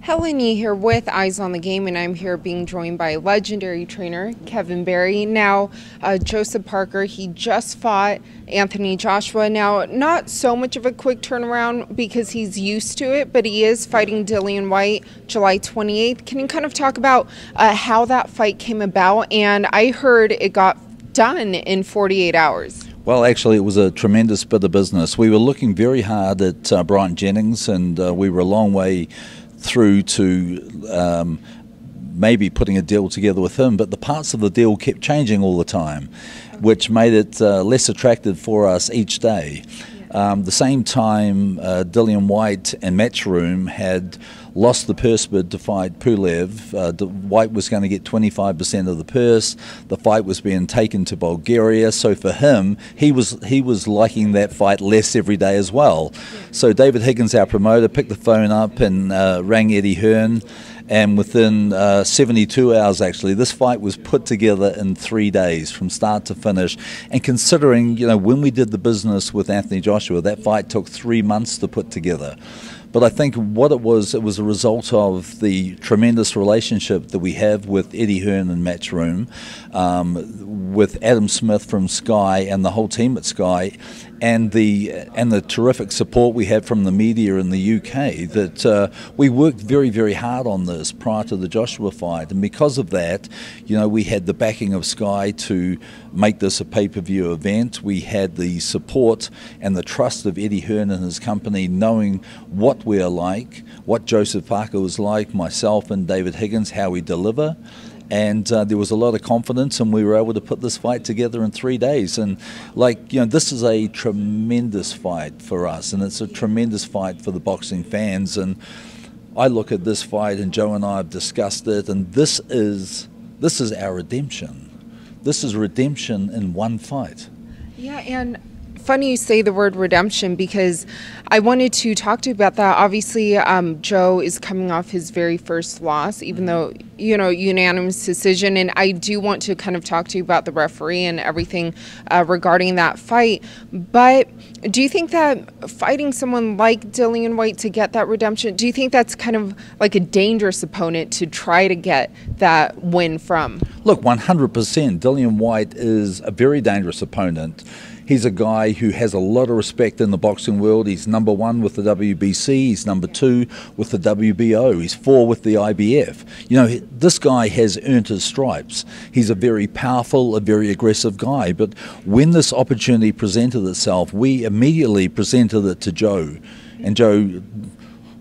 Helen here with Eyes on the Game, and I'm here being joined by legendary trainer Kevin Barry. Now, Joseph Parker, he just fought Anthony Joshua. Now, not so much of a quick turnaround because he's used to it, but he is fighting Dillian Whyte July 28th. Can you kind of talk about how that fight came about? And I heard it got done in 48 hours. Well, actually, it was a tremendous bit of business. We were looking very hard at Brian Jennings, and we were a long way through to maybe putting a deal together with him, but the parts of the deal kept changing all the time, which made it less attractive for us each day. The same time, Dillian Whyte and Matchroom had lost the purse bid to fight Pulev. Whyte was going to get 25% of the purse. The fight was being taken to Bulgaria, so for him, he was liking that fight less every day as well. So David Higgins, our promoter, picked the phone up and rang Eddie Hearn. And within 72 hours, actually, this fight was put together in 3 days from start to finish. And considering, you know, when we did the business with Anthony Joshua, that fight took 3 months to put together. But I think what it was a result of the tremendous relationship that we have with Eddie Hearn and Matchroom, with Adam Smith from Sky and the whole team at Sky, and the terrific support we have from the media in the UK. That we worked very, very hard on this prior to the Joshua fight, and because of that, you know, we had the backing of Sky to make this a pay-per-view event. We had the support and the trust of Eddie Hearn and his company, knowing what we're like, what Joseph Parker was like, myself and David Higgins, how we deliver. And there was a lot of confidence, and we were able to put this fight together in 3 days. And, like, you know, this is a tremendous fight for us, and it's a tremendous fight for the boxing fans. And I look at this fight, and Joe and I have discussed it, and this is our redemption. This is redemption in one fight. Yeah, and funny you say the word redemption, because I wanted to talk to you about that. Obviously, Joe is coming off his very first loss, even though, you know, unanimous decision. And I do want to kind of talk to you about the referee and everything regarding that fight. But do you think that fighting someone like Dillian Whyte to get that redemption, do you think that's kind of like a dangerous opponent to try to get that win from? Look, 100%. Dillian Whyte is a very dangerous opponent. He's a guy who has a lot of respect in the boxing world. He's #1 with the WBC. He's #2 with the WBO. He's 4 with the IBF. You know, this guy has earned his stripes. He's a very powerful, a very aggressive guy. But when this opportunity presented itself, we immediately presented it to Joe. And Joe,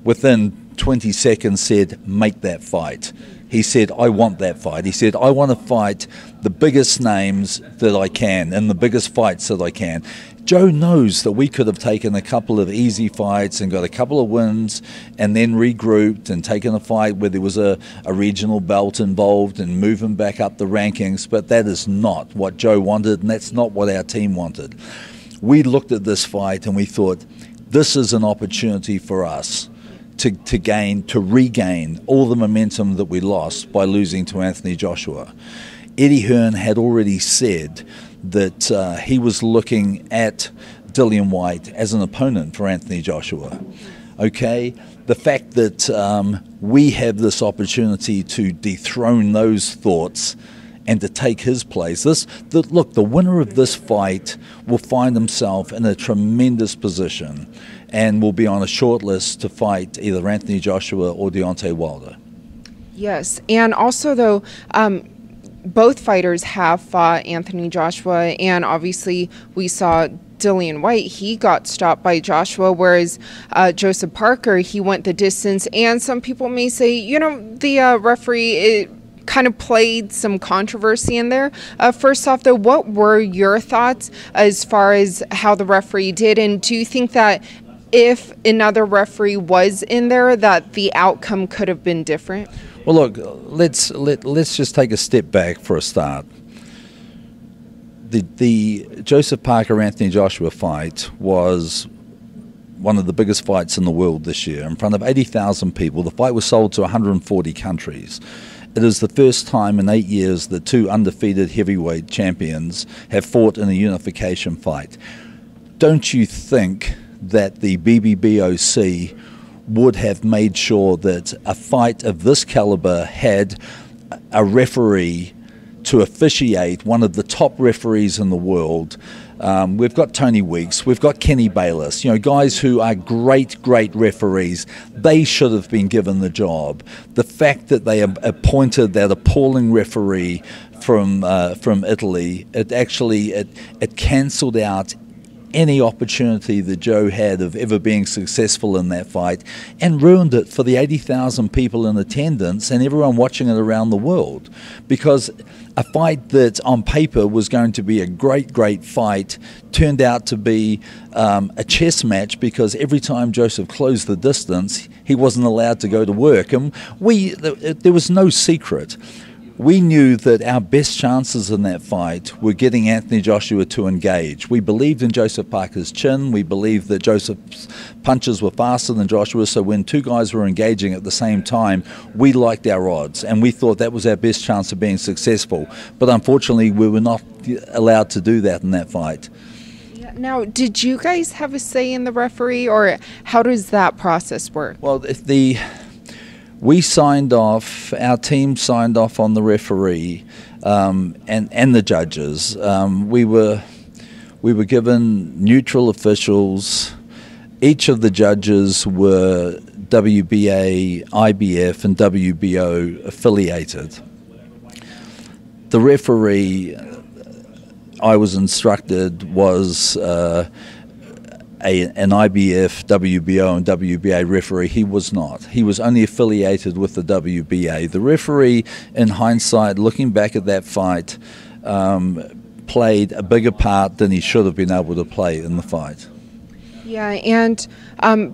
within 20 seconds, said, make that fight. He said, I want that fight. He said, I want to fight the biggest names that I can and the biggest fights that I can. Joe knows that we could have taken a couple of easy fights and got a couple of wins and then regrouped and taken a fight where there was a regional belt involved and move him back up the rankings, but that is not what Joe wanted, and that's not what our team wanted. We looked at this fight and we thought, this is an opportunity for us to regain all the momentum that we lost by losing to Anthony Joshua. Eddie Hearn had already said that he was looking at Dillian Whyte as an opponent for Anthony Joshua. Okay, the fact that we have this opportunity to dethrone those thoughts and to take his place. Look, the winner of this fight will find himself in a tremendous position and will be on a short list to fight either Anthony Joshua or Deontay Wilder. Yes, and also, though, both fighters have fought Anthony Joshua, and obviously we saw Dillian Whyte, he got stopped by Joshua, whereas Joseph Parker, he went the distance. And some people may say, you know, the referee kind of played some controversy in there. First off, though, what were your thoughts as far as how the referee did? And do you think that if another referee was in there, that the outcome could have been different? Well, look, let's just take a step back for a start. The Joseph Parker-Anthony Joshua fight was one of the biggest fights in the world this year, in front of 80,000 people. The fight was sold to 140 countries. It is the first time in 8 years that two undefeated heavyweight champions have fought in a unification fight. Don't you think that the BBBOC would have made sure that a fight of this caliber had a referee to officiate, one of the top referees in the world. We've got Tony Weeks, we've got Kenny Bayless, guys who are great referees. They should have been given the job. The fact that they appointed that appalling referee from Italy, it cancelled out any opportunity that Joe had of ever being successful in that fight, and ruined it for the 80,000 people in attendance and everyone watching it around the world. Because a fight that on paper was going to be a great fight turned out to be a chess match, because every time Joseph closed the distance, he wasn't allowed to go to work. And there was no secret. We knew that our best chances in that fight were getting Anthony Joshua to engage. We believed in Joseph Parker's chin. We believed that Joseph's punches were faster than Joshua, so when two guys were engaging at the same time, we liked our odds, and we thought that was our best chance of being successful. But unfortunately, we were not allowed to do that in that fight. Now, did you guys have a say in the referee, or how does that process work? Well, we signed off, our team signed off on the referee and the judges. We were given neutral officials. Each of the judges were WBA, IBF and WBO affiliated. The referee, I was instructed, was an IBF, WBO and WBA referee. He was not. He was only affiliated with the WBA. The referee, in hindsight, looking back at that fight, played a bigger part than he should have been able to play in the fight. Yeah, and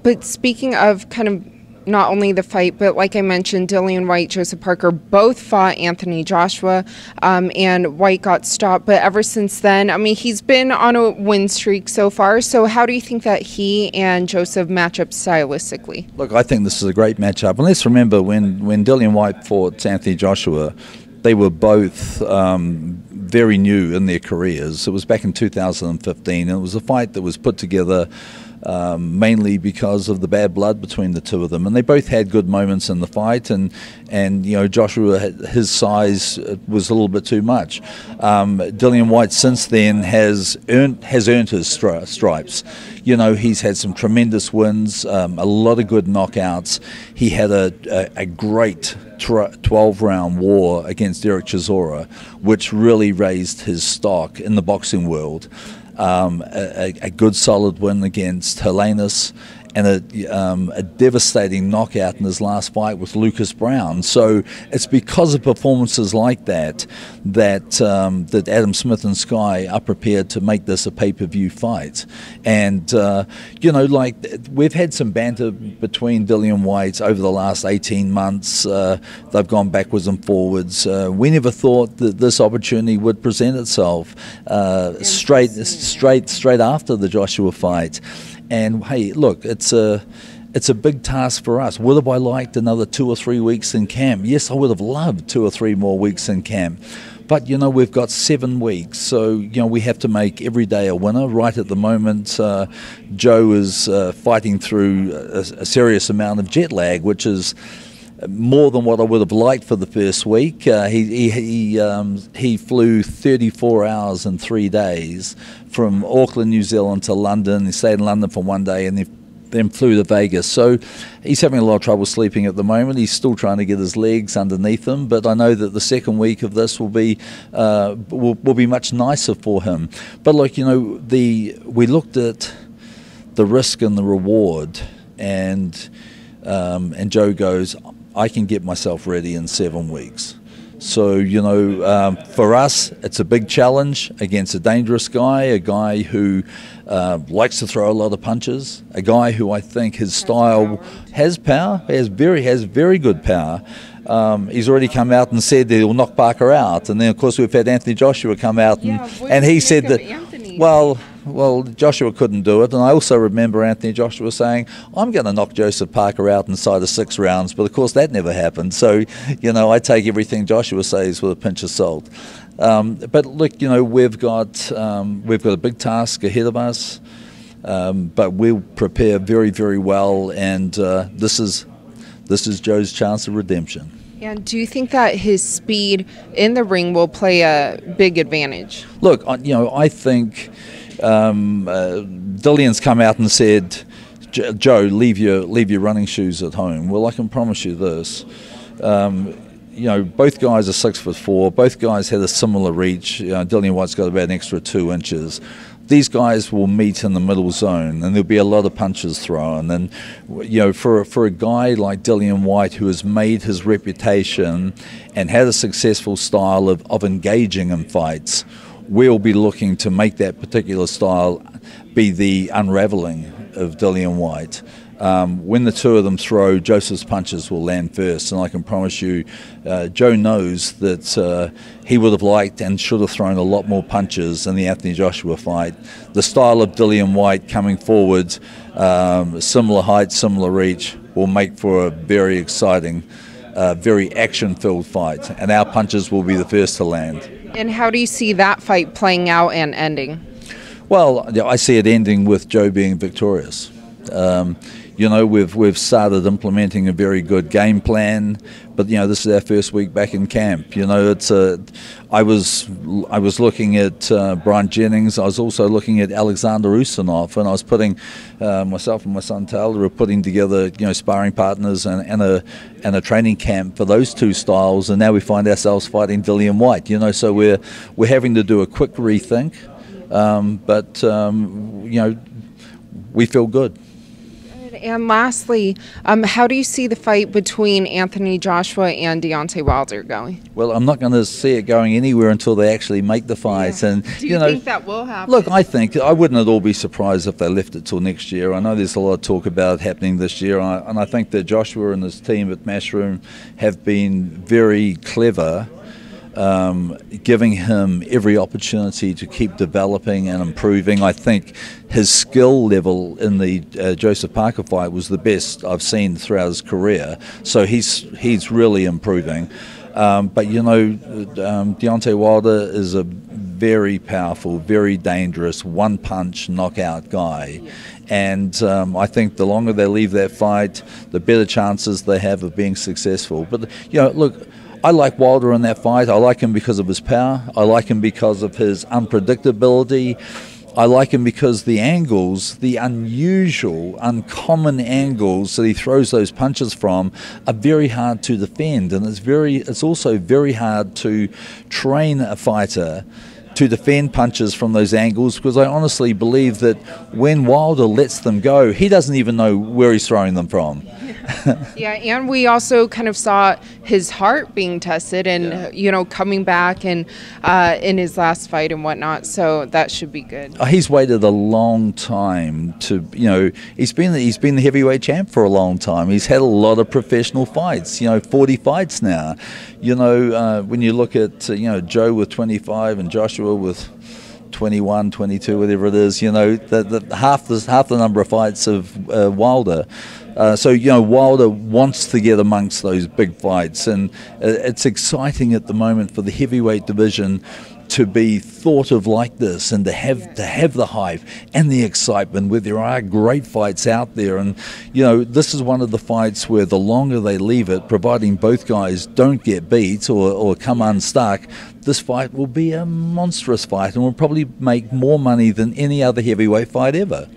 but speaking of kind of not only the fight, but like I mentioned, Dillian Whyte, Joseph Parker both fought Anthony Joshua, and Whyte got stopped. But ever since then, I mean, he's been on a win streak so far. So how do you think that he and Joseph match up stylistically? Look, I think this is a great matchup. And let's remember, when Dillian Whyte fought Anthony Joshua, they were both very new in their careers. It was back in 2015, and it was a fight that was put together mainly because of the bad blood between the two of them, and they both had good moments in the fight. And Joshua, his size was a little bit too much. Dillian Whyte since then has earned his stripes. He's had some tremendous wins, a lot of good knockouts. He had a great 12-round war against Derek Chisora, which really raised his stock in the boxing world. A good solid win against Helenis, and a devastating knockout in his last fight with Lucas Brown. So it's because of performances like that Adam Smith and Sky are prepared to make this a pay-per-view fight. And we've had some banter between Dillian Whyte over the last 18 months. They've gone backwards and forwards. We never thought that this opportunity would present itself straight after the Joshua fight. And hey, look, it's a big task for us. Would have I liked another 2 or 3 weeks in camp? Yes, I would have loved 2 or 3 more weeks in camp. But, we've got 7 weeks, so, we have to make every day a winner. Right at the moment, Joe is fighting through a serious amount of jet lag, which is more than what I would have liked for the first week. He flew 34 hours in 3 days from Auckland, New Zealand to London. He stayed in London for 1 day and then flew to Vegas. So he's having a lot of trouble sleeping at the moment. He's still trying to get his legs underneath him, but I know that the second week of this will be much nicer for him. But look, we looked at the risk and the reward, and Joe goes, I can get myself ready in 7 weeks. So, for us, it's a big challenge against a dangerous guy, a guy who likes to throw a lot of punches, a guy who I think his style has power, has very good power. He's already come out and said that he'll knock Parker out. And then, of course, we've had Anthony Joshua come out and he said that, well, Joshua couldn't do it. And I also remember Anthony Joshua saying, I'm going to knock Joseph Parker out inside of 6 rounds. But, of course, that never happened. So, I take everything Joshua says with a pinch of salt. But, look, we've got a big task ahead of us. but we'll prepare very, very well, and this is Joe's chance of redemption. And do you think that his speed in the ring will play a big advantage? Look, I think Dillian's come out and said, Joe, leave your running shoes at home. Well, I can promise you this. Both guys are 6'4". Both guys had a similar reach. Dillian Whyte's got about an extra 2 inches. These guys will meet in the middle zone, and there'll be a lot of punches thrown. And for a guy like Dillian Whyte, who has made his reputation and had a successful style of engaging in fights, we'll be looking to make that particular style be the unraveling of Dillian Whyte. When the two of them throw, Joseph's punches will land first, and I can promise you, Joe knows that he would have liked and should have thrown a lot more punches in the Anthony Joshua fight. The style of Dillian Whyte coming forward, similar height, similar reach, will make for a very exciting, very action-filled fight, and our punches will be the first to land. And how do you see that fight playing out and ending? Well, I see it ending with Joe being victorious. We've started implementing a very good game plan, but this is our first week back in camp. I was looking at Brian Jennings. I was also looking at Alexander Usanov, and I was putting myself and my son Taylor were putting together sparring partners and a training camp for those two styles, and now we find ourselves fighting Dillian Whyte. So we're having to do a quick rethink, but we feel good. And lastly, how do you see the fight between Anthony Joshua and Deontay Wilder going? Well, I'm not going to see it going anywhere until they actually make the fight. Yeah. And do you think that will happen? Look, I wouldn't at all be surprised if they left it till next year. I know there's a lot of talk about it happening this year, and I think that Joshua and his team at Mashroom have been very clever, giving him every opportunity to keep developing and improving. I think his skill level in the Joseph Parker fight was the best I've seen throughout his career, so he's really improving. But Deontay Wilder is a very powerful, very dangerous one-punch knockout guy. And I think the longer they leave that fight, the better chances they have of being successful. But look, I like Wilder in that fight. I like him because of his power. I like him because of his unpredictability. I like him because the angles, the unusual, uncommon angles that he throws those punches from are very hard to defend, and it's also very hard to train a fighter to defend punches from those angles, because I honestly believe that when Wilder lets them go, he doesn't even know where he's throwing them from. Yeah, and we also kind of saw his heart being tested and, coming back and in his last fight and whatnot, so that should be good. He's waited a long time to, he's been the heavyweight champ for a long time. He's had a lot of professional fights, 40 fights now. When you look at, Joe with 25 and Joshua with 21, 22, whatever it is, half the number of fights of Wilder. So Wilder wants to get amongst those big fights, and it's exciting at the moment for the heavyweight division to be thought of like this, and to have the hype and the excitement where there are great fights out there. And this is one of the fights where the longer they leave it, providing both guys don't get beat or come unstuck, this fight will be a monstrous fight and will probably make more money than any other heavyweight fight ever.